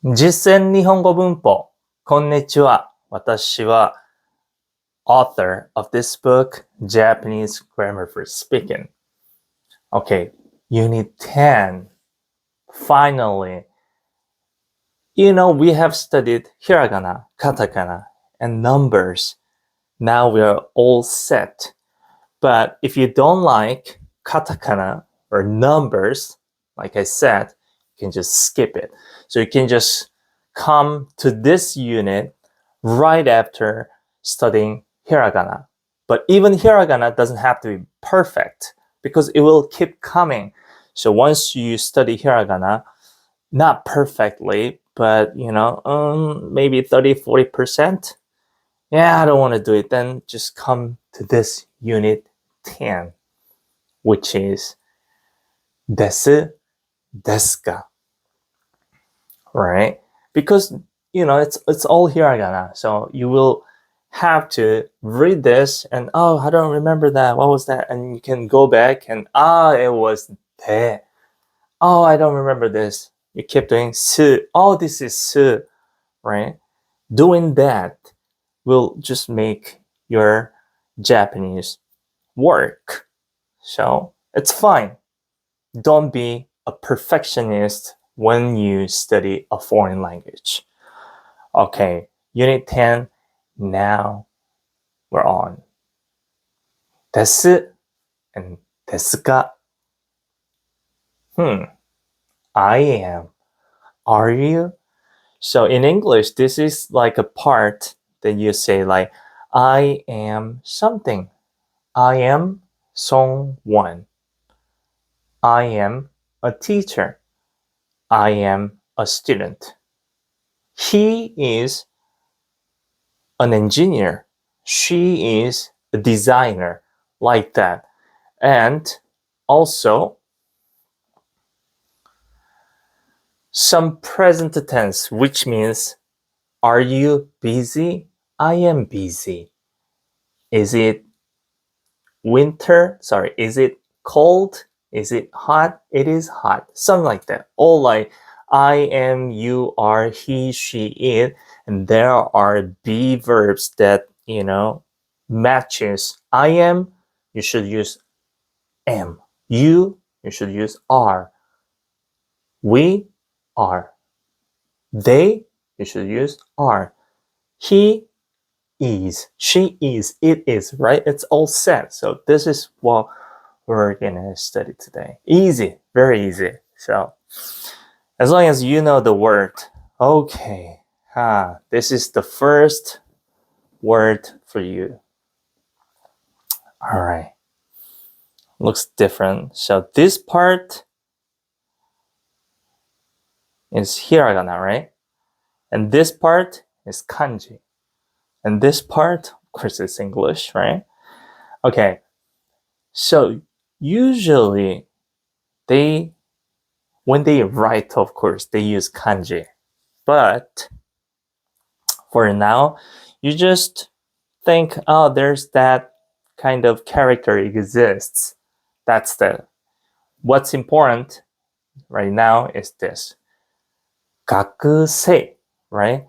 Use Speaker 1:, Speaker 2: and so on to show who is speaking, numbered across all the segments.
Speaker 1: 実践日本語文法。こんにちは。私は author of this book, Japanese Grammar for Speaking. Okay, Unit 10. Finally. You know, we have studied hiragana, katakana, and numbers. Now we are all set. But if you don't like katakana or numbers, like I said, you can just skip it. So you can just come to this unit right after studying hiragana. But even hiragana doesn't have to be perfect because it will keep coming. So once you study hiragana, not perfectly, but maybe 30-40%. Yeah, I don't want to do it. Then just come to this unit 10, which is ですですか, right? Because it's all hiragana, so you will have to read this and I don't remember that. What was that? And you can go back and it was de. I don't remember this. You keep doing su. This is su, right? Doing that will just make your Japanese work. So it's fine. Don't be a perfectionist when you study a foreign language. Okay, Unit 10, now we're on. ですand ですか. I am. Are you? So in English, this is like a part that you say like, I am something. I am someone. I am a teacher. I am a student. He is an engineer. She is a designer, like that. And also some present tense, which means, are you busy? I am busy. Is it winter? Is it cold? Is it hot? It is hot. Something like that. All like I am, you are, he, she, it. And there are be verbs that, matches. I am, you should use am. You should use are. We are. They, you should use are. He is. She is. It is, right? It's all set. So this is what we're gonna study today. Easy, very easy. So as long as you know the word, okay. This is the first word for you. All right. Looks different. So this part is hiragana, right? And this part is kanji. And this part, of course, is English, right? Okay. So usually when they write, of course, they use kanji. But for now, you just think, there's that kind of character exists. What's important right now is this. 学生, right?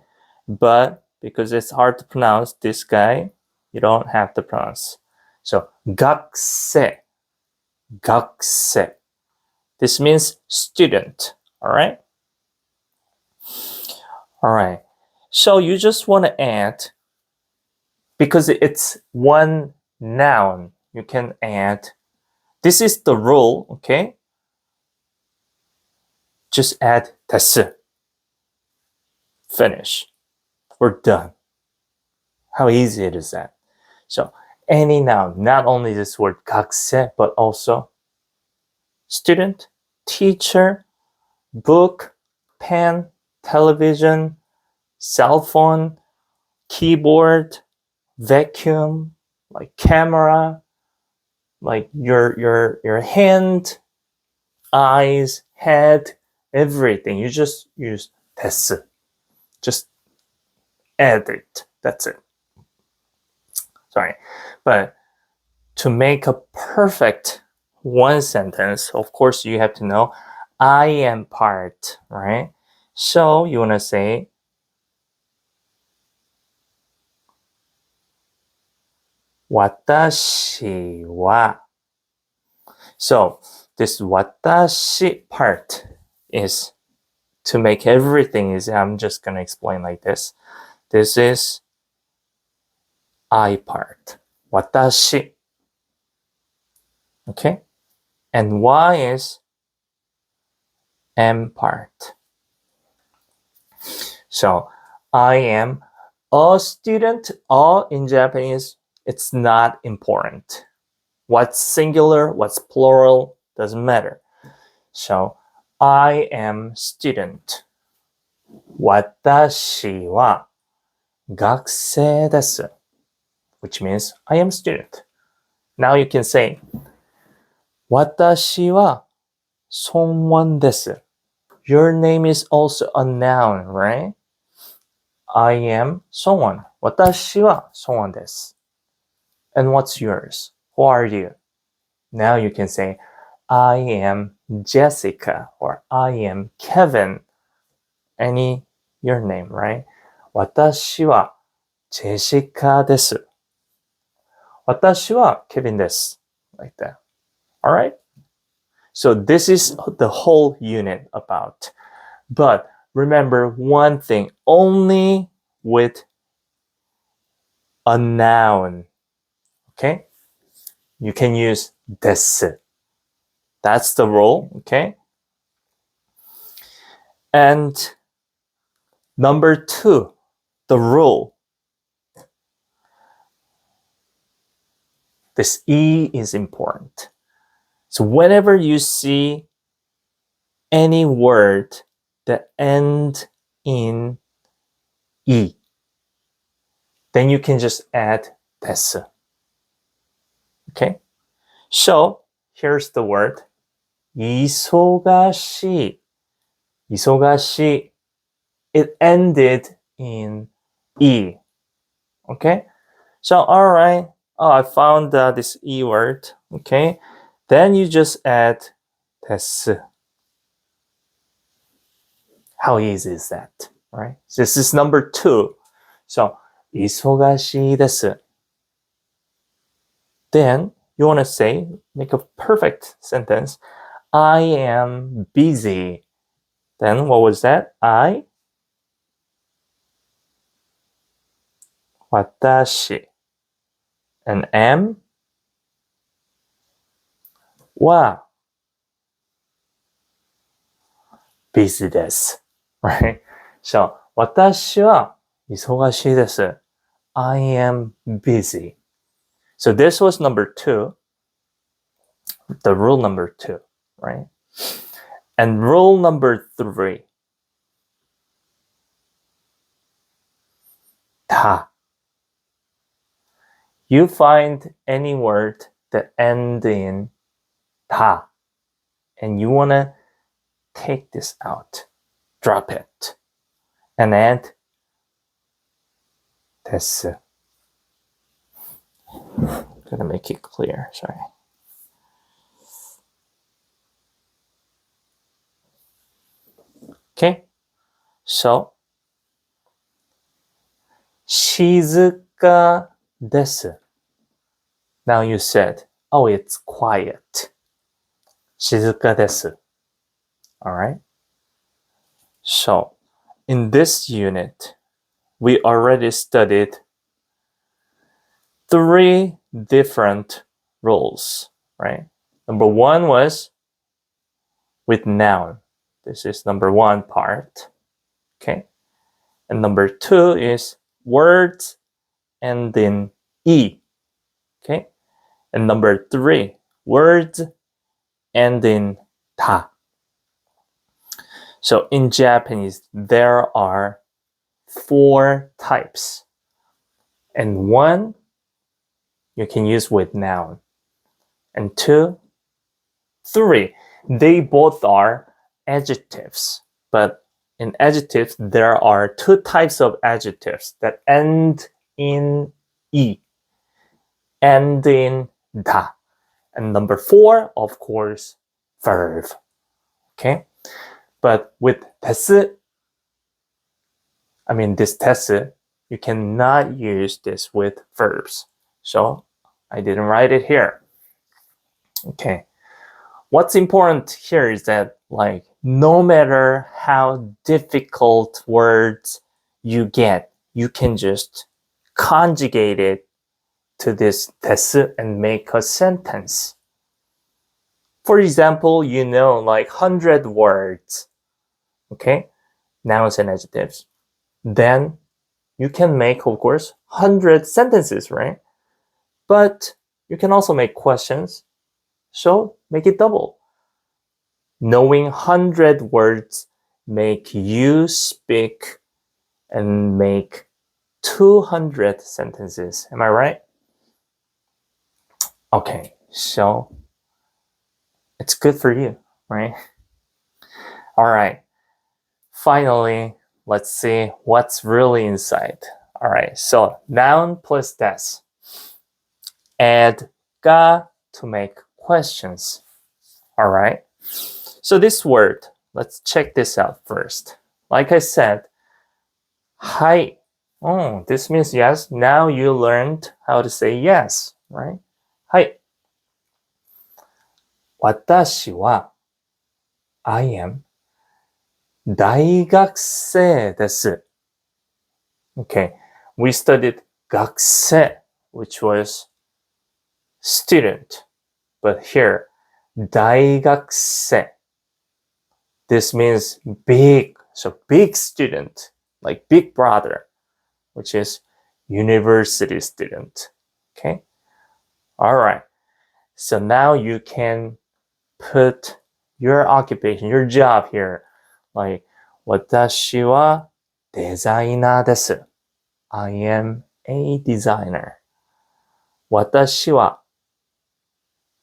Speaker 1: But because it's hard to pronounce this guy, you don't have to pronounce. So 学生. This means student, all right? All right. So you just want to add, because it's one noun, you can add, this is the rule, okay? Just add です. Finish. We're done. How easy it is that? So any noun, not only this word 学生, but also student, teacher, book, pen, television, cell phone, keyboard, vacuum, like camera, like your hand, eyes, head, everything. You just use です. Just add it. That's it. Sorry. But to make a perfect one sentence, of course, you have to know I am part, right? So you want to say, 私は. So this 私 part is to make everything easy. I'm just going to explain like this. This is I part. 私. Okay? And Y is am part. So I am a student. A in Japanese, it's not important. What's singular, what's plural, doesn't matter. So I am student. 私は学生です。Which means I am student. Now you can say 私はsomeone です。Your name is also a noun, right? I am someone. 私はsomeone です。And what's yours? Who are you? Now you can say I am Jessica or I am Kevin. Any your name, right? 私はジェシカです。私はケビンです。Like that. Alright? So this is the whole unit about. But remember one thing, only with a noun. Okay? You can use です. That's the rule, okay? And number 2, the rule. This E is important. So whenever you see any word that ends in E, then you can just add です. Okay? So here's the word 忙しい. 忙しい. It ended in E. Okay? So, alright. Oh, I found this E word. Okay? Then you just add です. How easy is that? Right? This is number 2. So, 忙しいです. Then you want to say, make a perfect sentence. I am busy. Then what was that? I 私 and am は busy です。Right? So 私は忙しいです。I am busy. So this was number 2. The rule number 2, right? And rule number 3. た. You find any word that ends in た and you want to take this out. Drop it. And add です. Gonna make it clear, sorry. Okay, so 静かです. Now you said, oh, it's quiet. 静かです. Alright? So, in this unit, we already studied 3 different rules, right? Number 1 was with noun. This is number 1 part. Okay? And number 2 is words ending E. Okay? And number 3, words ending ta. So in Japanese, there are 4 types. And 1, you can use with noun. And 2, 3, they both are adjectives. But in adjectives, there are 2 types of adjectives that end in E. End in da. And number 4, of course, verb. Okay? But with です, I mean, this です you cannot use this with verbs. So I didn't write it here. Okay. What's important here is that, like, no matter how difficult words you get, you can just conjugate it to this です and make a sentence. For example, you know, like 100 words, okay? Nouns and adjectives. Then you can make, of course, 100 sentences, right? But you can also make questions, so make it double. Knowing 100 words make you speak and make 200 sentences. Am I right? Okay, so it's good for you, right? All right. Finally, let's see what's really inside. All right, so noun plus des. Add ga to make questions. All right. So this word, let's check this out first. Like I said, hai. Oh, this means yes. Now you learned how to say yes, right? Hai. Watashi wa, I am 大学生です. Okay, we studied 学生, which was student. But here, 大学生. This means big, so big student, like big brother, which is university student. Okay? All right. So now you can put your occupation, your job here, like 私はデザイナーです. I am a designer. 私は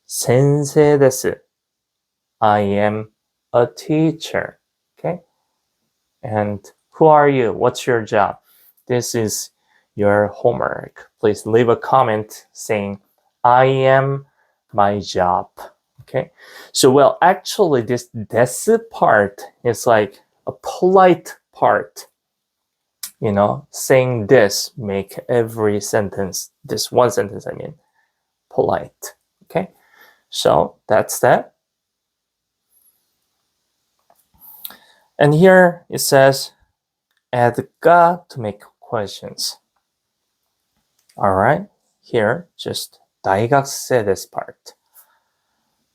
Speaker 1: 先生です. I am a teacher. Okay? And who are you? What's your job? This is your homework. Please leave a comment saying, I am my job. Okay? So, well, actually, this です part is like a polite part. You know, saying this make every sentence, this one sentence, I mean, polite. Okay? So, that's that. And here it says, add ga to make questions. All right, here, just 大学生 this part.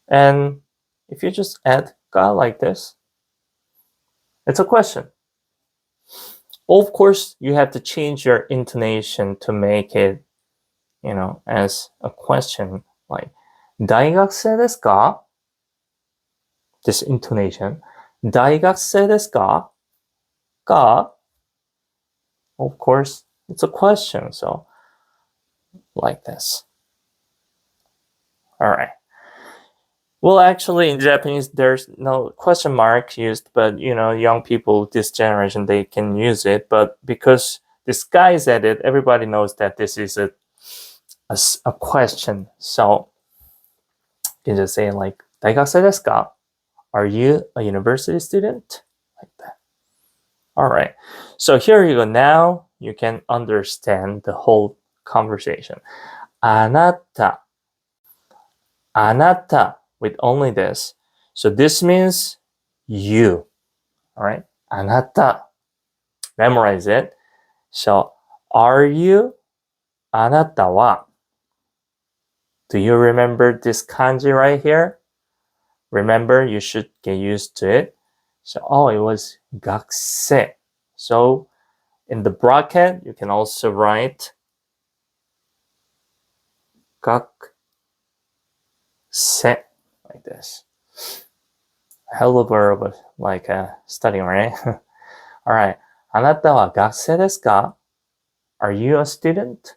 Speaker 1: And if you just add ga like this, it's a question. Of course, you have to change your intonation to make it, you know, as a question, like 大学生ですか? This intonation. 大学生ですか? Ga. Of course, it's a question, so like this. All right. Well, actually, in Japanese, there's no question mark used, but you know, young people, this generation, they can use it. But because this guy is at it, everybody knows that this is a question. So you can just say like, 大学生ですか? Are you a university student? Like that. All right. So here you go. Now you can understand the whole conversation. あなた. あなた with only this. So this means you. All right. あなた. Memorize it. So are you? あなたは. Do you remember this kanji right here? Remember, you should get used to it. So, oh, it was 学生. So in the bracket, you can also write 学生 like this. Hell of a verb, like studying, right? All right. あなたは学生ですか? Are you a student?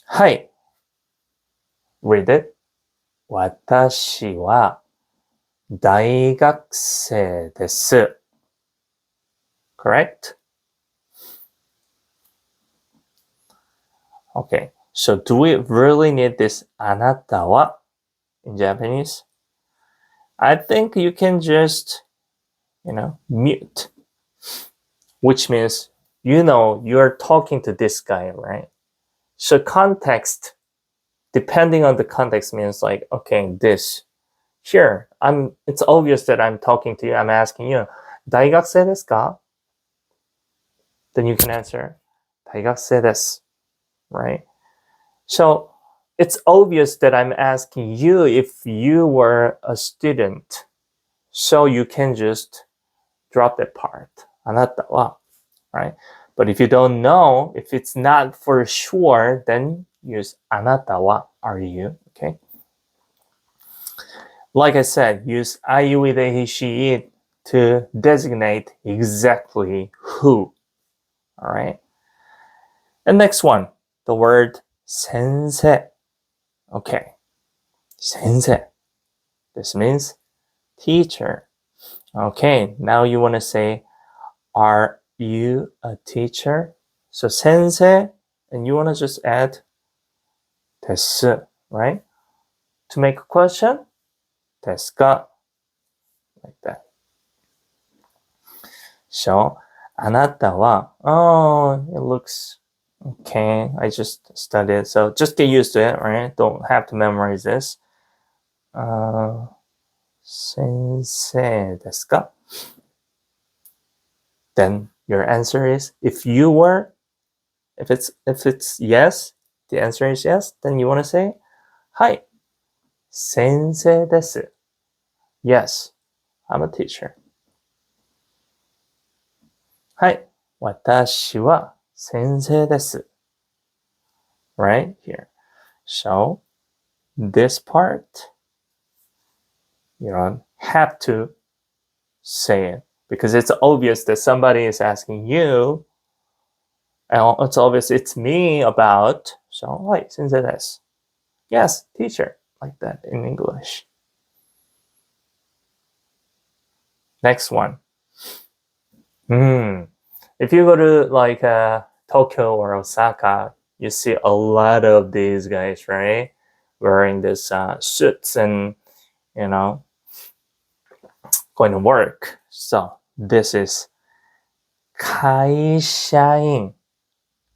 Speaker 1: はい。Read it. 私は大学生です。Correct? Okay. So do we really need this あなたは in Japanese? I think you can just, you know, mute which means you're talking to this guy, right? So context, depending on the context, means like, okay, this. Here, it's obvious that I'm talking to you. I'm asking you, 大学生ですか? Then you can answer, 大学生です, right? So it's obvious that I'm asking you if you were a student. So you can just drop that part. あなたは, right? But if you don't know, if it's not for sure, then use あなたは, are you, okay? Like I said, use I, you, it, he, she, it to designate exactly who. All right. And next one, the word sensei. Okay. Sensei. This means teacher. Okay. Now you want to say, are you a teacher? So sensei, and you want to just add です, right? To make a question, ですか? Like that. So, あなたは, oh, it looks okay. I just studied. So just get used to it, right? Don't have to memorize this. 先生ですか? Then your answer is, if it's yes, the answer is yes, then you want to say, はい、先生です. Yes, I'm a teacher. はい、私は先生です. Right here. So this part, you don't have to say it because it's obvious that somebody is asking you, and it's obvious it's me about. So, はい、先生です. Yes, teacher, like that in English. Next one. If you go to like Tokyo or Osaka, you see a lot of these guys, right? Wearing this suits and, going to work. So this is 会社員.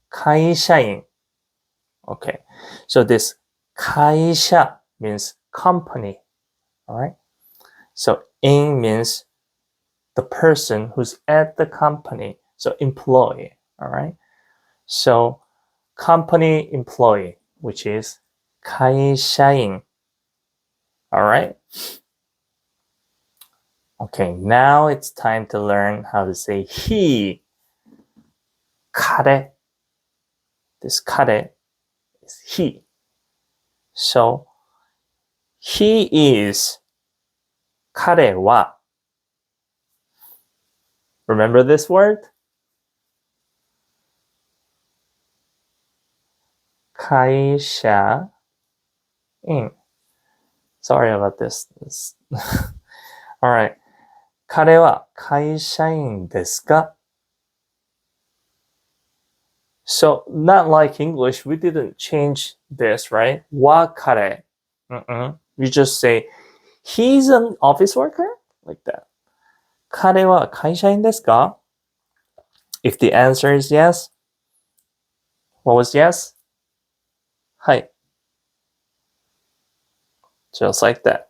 Speaker 1: 会社員. Okay. So this 会社 means company. All right. So 員 means the person who's at the company. So employee. All right. So company employee, which is 会社員. All right. Okay, now it's time to learn how to say he. 彼. This 彼 is he. So he is 彼は. Remember this word? 会社員. Sorry about this. All right. 彼は会社員ですか? So, not like English, we didn't change this, right? は彼. You just say, he's an office worker? Like that. 彼は会社員ですか? If the answer is yes, what was yes? はい. Just like that.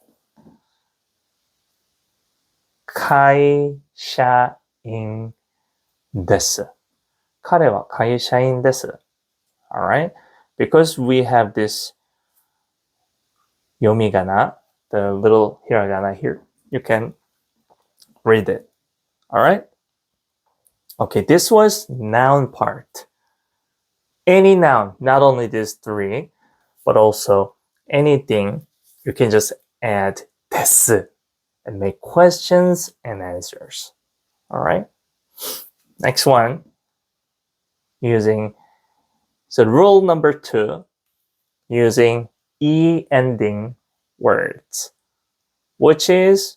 Speaker 1: 会社員です. 彼は会社員です. Alright? Because we have this yomigana, the little hiragana here, you can read it. Alright? Okay, this was noun part. Any noun, not only these three, but also anything, you can just add です and make questions and answers. Alright? Next one, so rule number 2, using E ending words, which is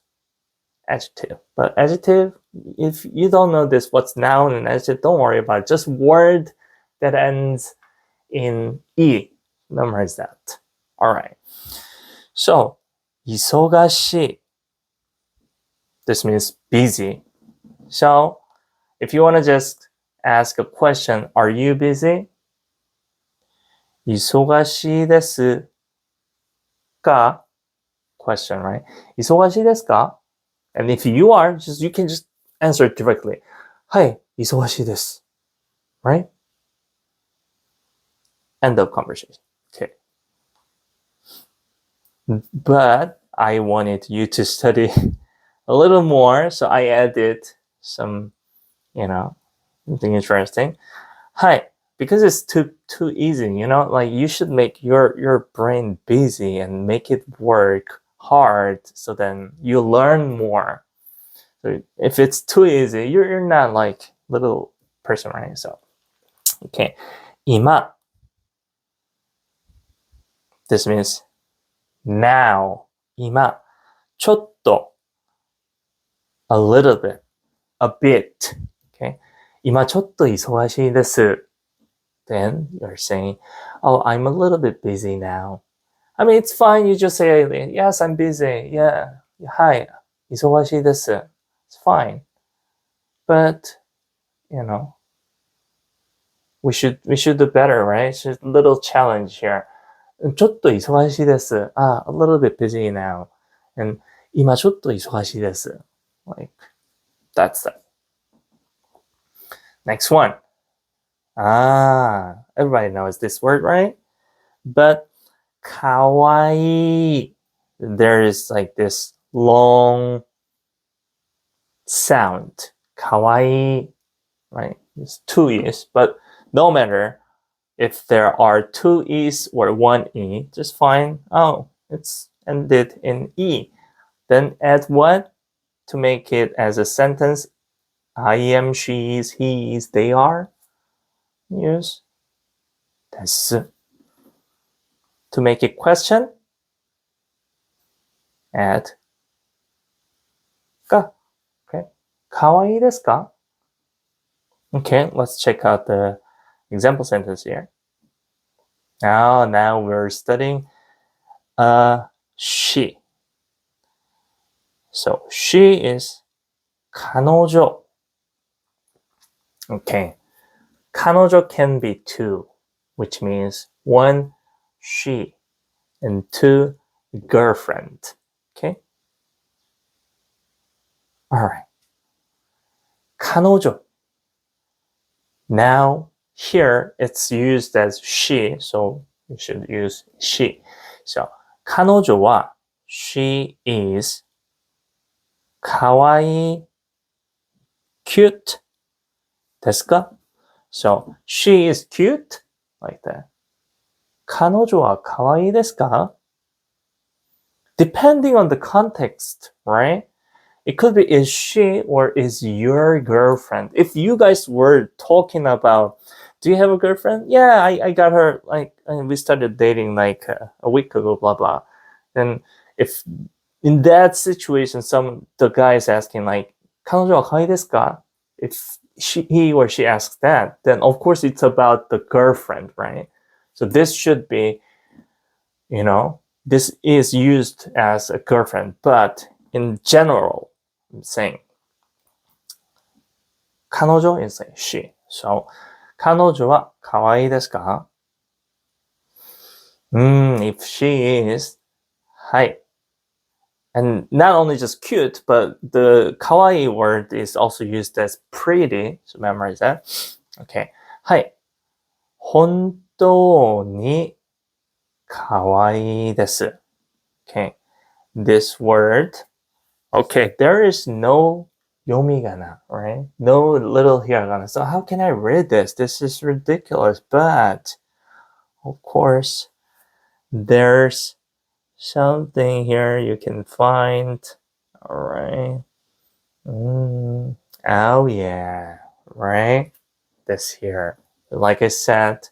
Speaker 1: adjective. But adjective, if you don't know this, what's noun and adjective, don't worry about it. Just word that ends in E. Memorize that. Alright. So, 忙しい. This means busy. So, if you want to just ask a question, are you busy? 忙しいですか? Question, right? 忙しいですか? And if you are, you can just answer it directly. はい、忙しいです。Right? End of conversation. Okay. But I wanted you to study a little more, so I added some, something interesting. はい。Because it's too easy, like you should make your brain busy and make it work hard so then you learn more. So if it's too easy, you're not like little person, right? So okay. 今 this means now. 今ちょっと a little bit, a bit. Okay. 今ちょっと忙しいです。Then you're saying, oh, I'm a little bit busy now. I mean, it's fine. You just say, yes, I'm busy. Yeah. Hi. 忙しいです. It's fine. But, we should do better, right? It's just a little challenge here. ちょっと忙しいです. A little bit busy now. And 今ちょっと忙しいです. Like, that's that. Next one. Everybody knows this word, right? But かわいい. There is like this long sound. かわいい. Right? It's two E's, but no matter if there are two E's or one E, just fine. Oh, it's ended in E. Then add what? To make it as a sentence. I am, she is, he is, they are. Use です. To make it question, add が. Okay. かわいいですか? Okay, let's check out the example sentence here. Now we're studying she. So she is 彼女. Okay. 彼女 can be two, which means one, she, and two, girlfriend. Okay? Alright. 彼女. Now, here it's used as she, so you should use she. So, 彼女は she is かわいい cute ですか? So, she is cute like that. 彼女はかわいいですか? Depending on the context, right? It could be is she or is your girlfriend. If you guys were talking about, do you have a girlfriend? Yeah, I got her, like, we started dating like a week ago, blah, blah. Then if in that situation, the guy is asking like, 彼女は可愛いですか? If he or she asks that, then of course it's about the girlfriend, right? So this should be, this is used as a girlfriend, but in general, I'm saying 彼女 is like she. So 彼女は可愛いですか? If she is, はい. And not only just cute, but the 可愛い word is also used as pretty. So memorize that. Okay. はい。本当に可愛いです。Okay. This word. Okay. There is no yomigana, right? No little hiragana. So how can I read this? This is ridiculous. But, of course, there's something here you can find. All right. Oh, yeah. Right? This here. Like I said,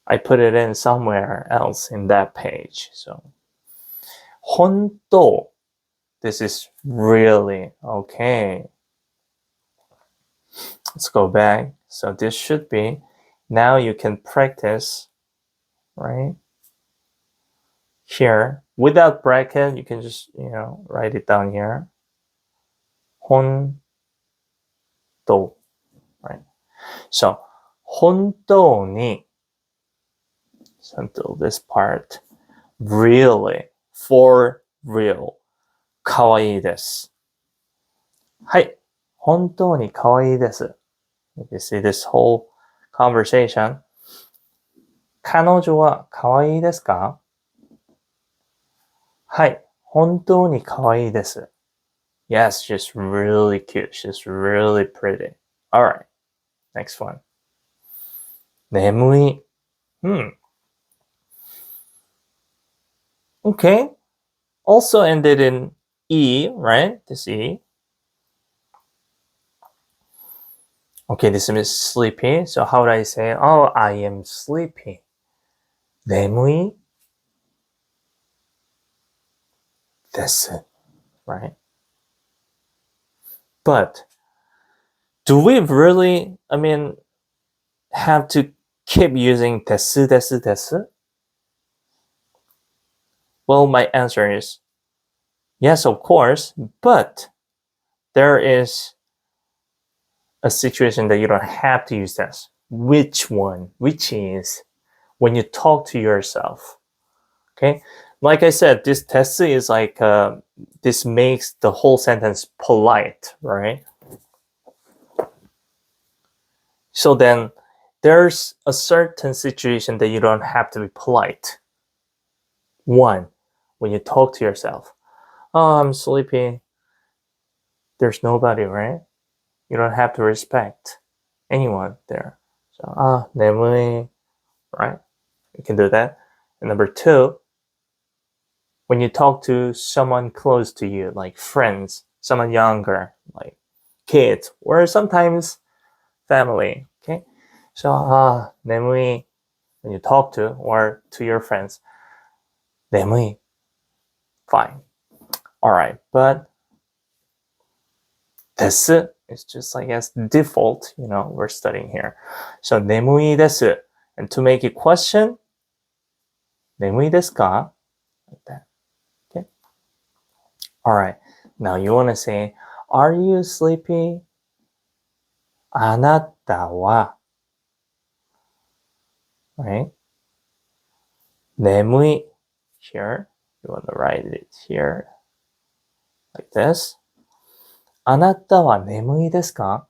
Speaker 1: I put it in somewhere else in that page. So, 本当. This is really okay. Let's go back. So this should be, now you can practice, right? Here, without bracket, you can just, write it down here. 本と right? So, 本当に until this part, really, for real, かわいいです。はい。本当にかわいいです。You see this whole conversation. 彼女はかわいいですか？はい。本当にかわいいです。Yes, she's really cute. She's really pretty. Alright. Next one. 眠い。Okay. Also ended in E, right? This E. Okay, this is sleepy. So how would I say, oh, I am sleepy? 眠いです。Right? But do we really, have to keep using ですですです? Well, my answer is yes, of course, but there is a situation that you don't have to use this. Which one? Which is when you talk to yourself. Okay? Like I said, this です is like, this makes the whole sentence polite, right? So then there's a certain situation that you don't have to be polite. One, when you talk to yourself. Oh, I'm sleepy. There's nobody, right? You don't have to respect anyone there. So, 眠い, right? You can do that. And number two, when you talk to someone close to you, like friends, someone younger, like kids, or sometimes family, okay? So, 眠い when you talk to or to your friends. 眠い. Fine. Alright, but です is just, I guess, default, we're studying here. So, 眠いです. And to make it question, 眠いですか? Like that. Okay? Alright. Now you want to say, are you sleepy? あなたは right? 眠い here. You want to write it here like this. あなたは眠いですか?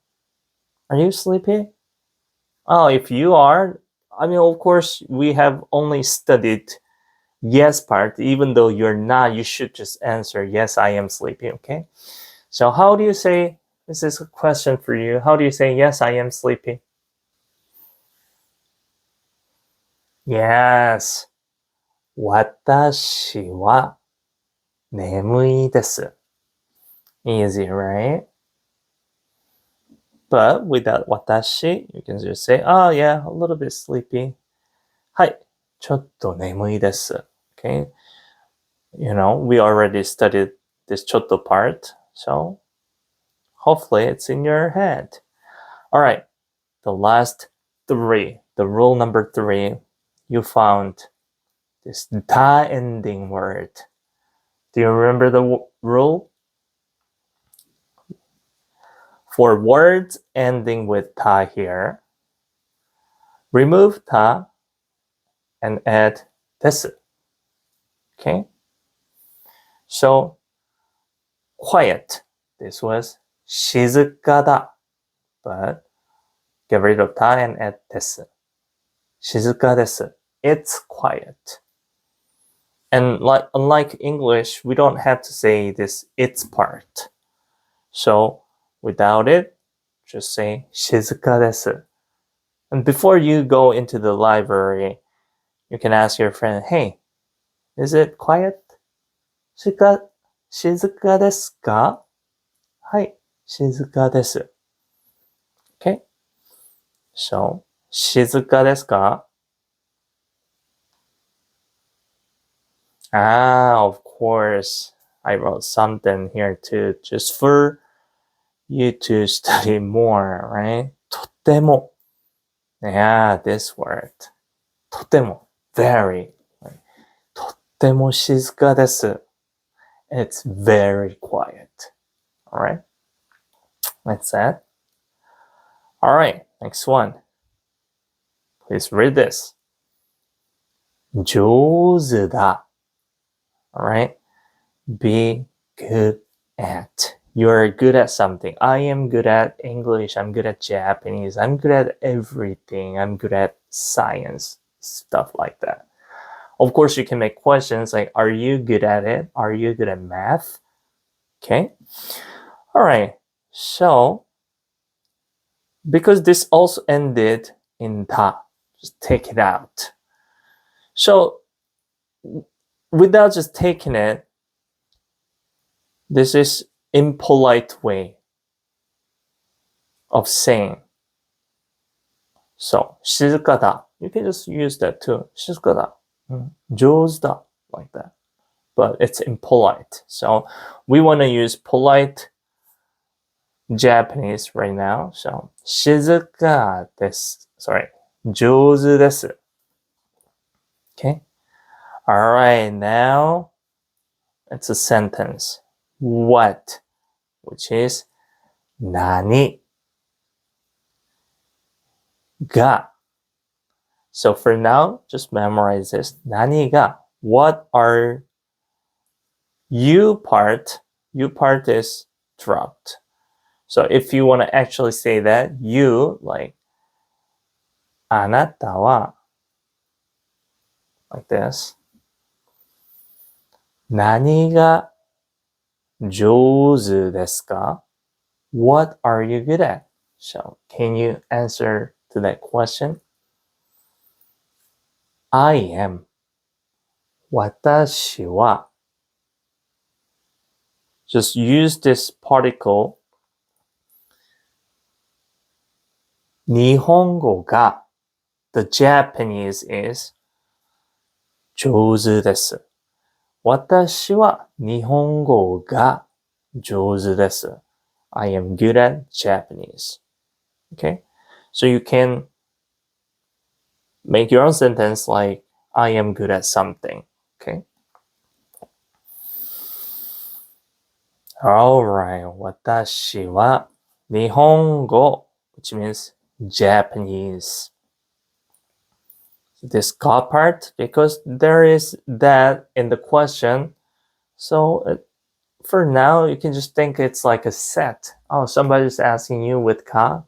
Speaker 1: Are you sleepy? Oh, if you are, of course, we have only studied yes part. Even though you're not, you should just answer yes, I am sleepy, okay? So how do you say, this is a question for you. How do you say yes, I am sleepy? Yes. 私は眠いです. Easy, right? But without 私, you can just say, oh yeah, a little bit sleepy. はい、ちょっと眠いです. Okay? We already studied this ちょっと part, so hopefully it's in your head. Alright, the last three, the rule number 3, you found this ta ending word. Do you remember the rule? For words ending with ta here, remove ta and add です. Okay? So, quiet. This was 静かだ. But get rid of ta and add です. 静かです. It's quiet. And unlike English, we don't have to say this it's part. So without it, just say 静かです. And before you go into the library, you can ask your friend, hey, is it quiet? 静かですか? はい、静かです. Okay? So, 静かですか? Of course. I wrote something here too, just for you to study more, right? とても. Yeah, this word. とても. Very. とても静かです. It's very quiet. Alright? That's that. Alright, next one. Please read this. 上手だ. Alright? Be good at. You're good at something. I am good at English. I'm good at Japanese. I'm good at everything. I'm good at science. Stuff like that. Of course, you can make questions like, are you good at it? Are you good at math? Okay. All right. So, because this also ended in ta, just take it out. So, without just taking it, this is impolite way of saying. So, 静かだ. You can just use that too. 静かだ. 上手だ. Like that. But it's impolite. So, we want to use polite Japanese right now. So, 静かです. Sorry. 上手です. Okay. All right. Now, it's a sentence. What? Which is 何 が. So for now, just memorize this. 何が. What are you part? You part is dropped. So if you want to actually say that, you, like, あなたは like this. 何が上手ですか? What are you good at? So can you answer to that question? I am. 私は. Just use this particle. 日本語が. The Japanese is 上手です。私は日本語が上手です。I am good at Japanese. Okay? So you can make your own sentence like, I am good at something. Okay? Alright. 私は日本語, which means Japanese. This got part, because there is that in the question. So for now, you can just think it's like a set. Oh, somebody's asking you with ka.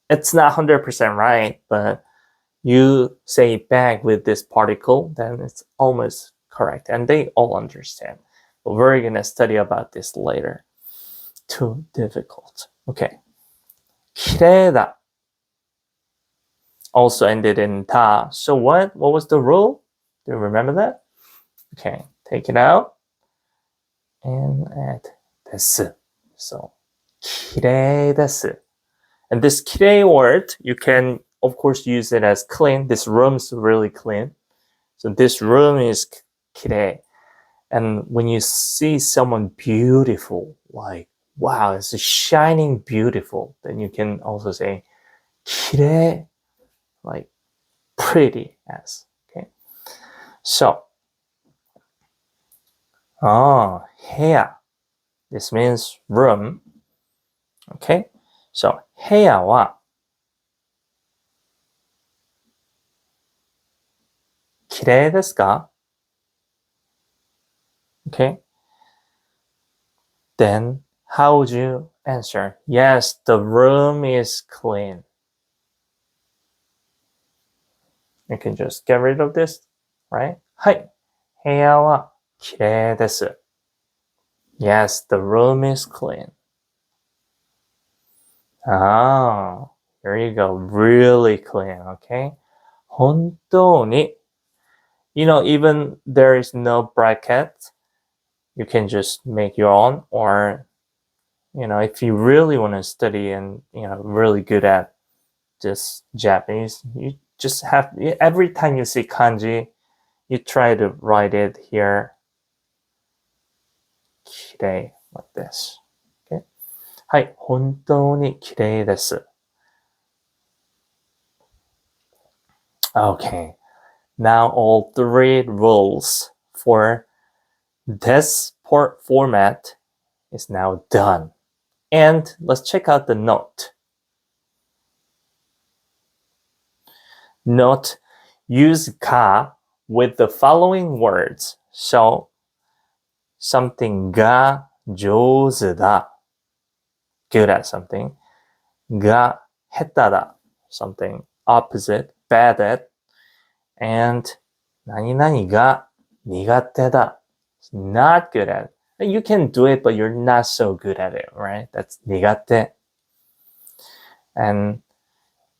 Speaker 1: It's not 100% right, but you say it back with this particle, then it's almost correct. And they all understand. But we're going to study about this later. Too difficult. Okay. 綺麗だ. Also ended in ta. So what was the rule? Do you remember that? Okay, take it out. And add です. So, 綺麗です. And this 綺麗 word, you can, of course, use it as clean. This room's really clean. So this room is 綺麗. And when you see someone beautiful, like, wow, it's shining beautiful, then you can also say 綺麗, like pretty as. Okay. So, 部屋. This means room. Okay. So, 部屋は綺麗ですか? Okay. Then, how would you answer? Yes, the room is clean. You can just get rid of this, right? はい。部屋は綺麗です. Yes, the room is clean. Ah, here you go. Really clean, okay? 本当に. You know, even there is no bracket, you can just make your own, or, you know, if you really want to study and, you know, really good at just Japanese, you just have, every time you see kanji, you try to write it here. 綺麗 like this. Okay? はい、本当に綺麗です. Okay. Now all three rules for this format is now done. And let's check out the note. Note, use ga with the following words. So, something ga 上手だ. Good at something. Ga 下手だ. Something opposite, bad at. And 何々が苦手だ. Not good at. You can do it, but you're not so good at it, right? That's 苦手. And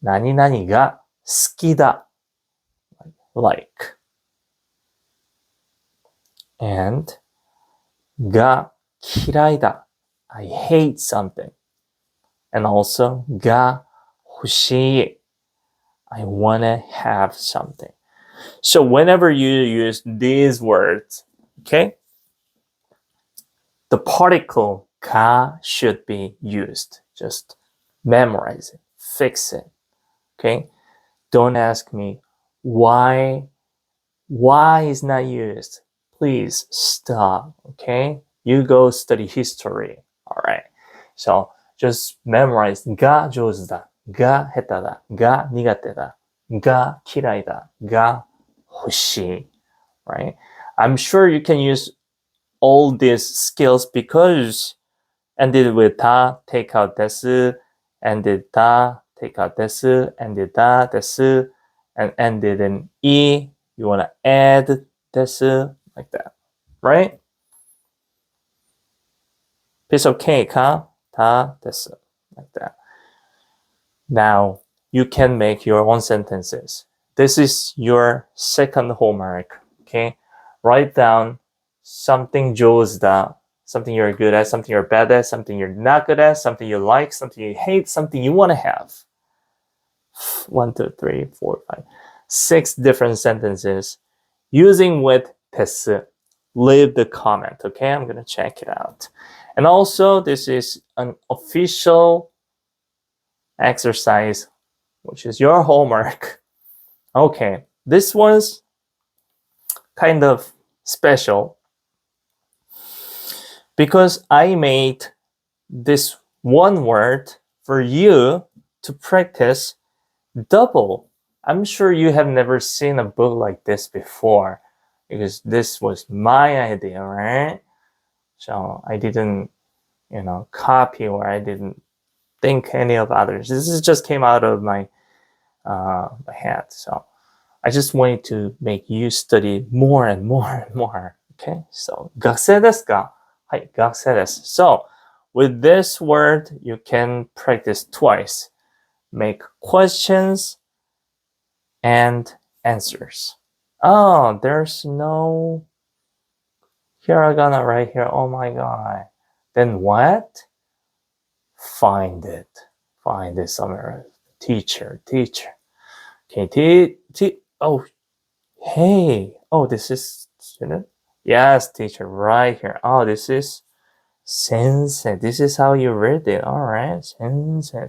Speaker 1: 何々が好きだ. Like. And が嫌いだ. I hate something. And also が欲しい. I wanna have something. So whenever you use these words, okay, the particle ka should be used. Just memorize it, fix it, okay? Don't ask me why is not used. Please stop, okay? You go study history, all right? So just memorize が上手だ, が下手だ, が苦手だ, が嫌いだ, が欲しい, right? I'm sure you can use all these skills because ended with ta, take out desu, ended ta, take out desu, ended da, desu, and ended in e, you want to add desu, like that, right? Piece of cake, huh? Ta, desu, like that. Now, you can make your own sentences. This is your second homework, okay? Write down something 上手だ, something you're good at, something you're bad at, something you're not good at, something you like, something you hate, something you want to have. 1, 2, 3, 4, 5, 6 different sentences using with desu. Leave the comment, okay? I'm going to check it out. And also, this is an official exercise, which is your homework. Okay, this one's kind of special because I made this one word for you to practice double. I'm sure you have never seen a book like this before because this was my idea, right? So I didn't, copy or I didn't think any of others. This just came out of my head. So I just wanted to make you study more and more and more. Okay, so 学生ですか? はい、学生です. So with this word, you can practice twice. Make questions and answers. Oh, there's no hiragana right here. Oh my god. Then what? Find it. Find it somewhere. Teacher. Okay, oh, hey. Oh, this is student? Yes, teacher, right here. Oh, this is sensei. This is how you read it. All right. Sensei.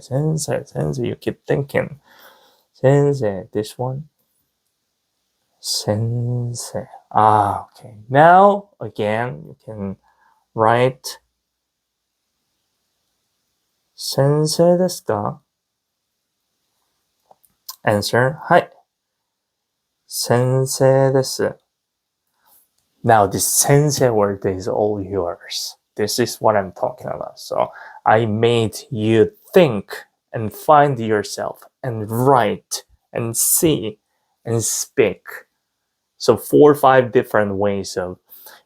Speaker 1: You keep thinking. Sensei. This one. Sensei. Ah, okay. Now, again, you can write Sensei desu ka? Answer, はい。Sensei desu. Now, this sensei word is all yours. This is what I'm talking about. So, I made you think and find yourself and write and see and speak. So 4 or 5 different ways of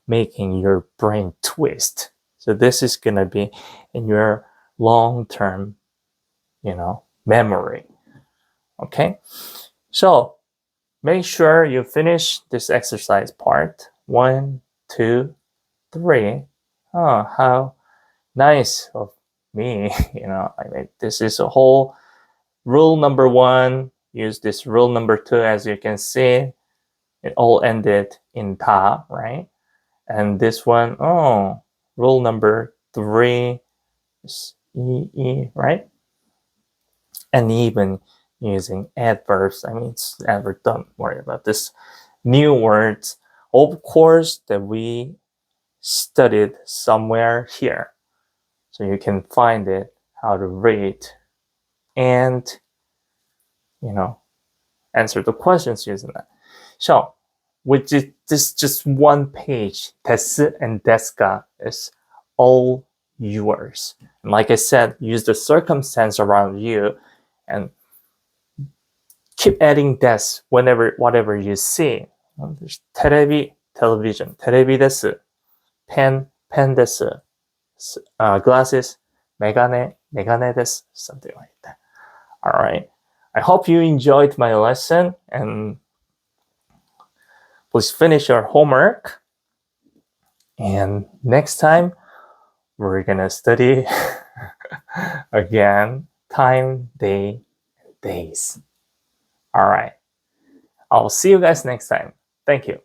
Speaker 1: making your brain twist. So this is going to be in your long-term, memory. Okay? So make sure you finish this exercise part. 1, 2, 3. Oh, how nice of me. I mean, this is a whole rule number 1. Use this rule number 2, as you can see. It all ended in ta, right? And this one, rule number 3 is e, right? And even using adverbs. I mean, it's adverb, don't worry about this. New words, of course, that we studied somewhere here. So you can find it, how to read, and, answer the questions using that. So, with this just one page, です and ですか is all yours. And like I said, use the circumstance around you and keep adding des whatever you see. There's テレビ, television, テレビです. Pen, pen です. Glasses, メガネ, メガネです. Something like that. All right. I hope you enjoyed my lesson and please finish your homework. And next time, we're gonna study again time, day, days. All right. I'll see you guys next time. Thank you.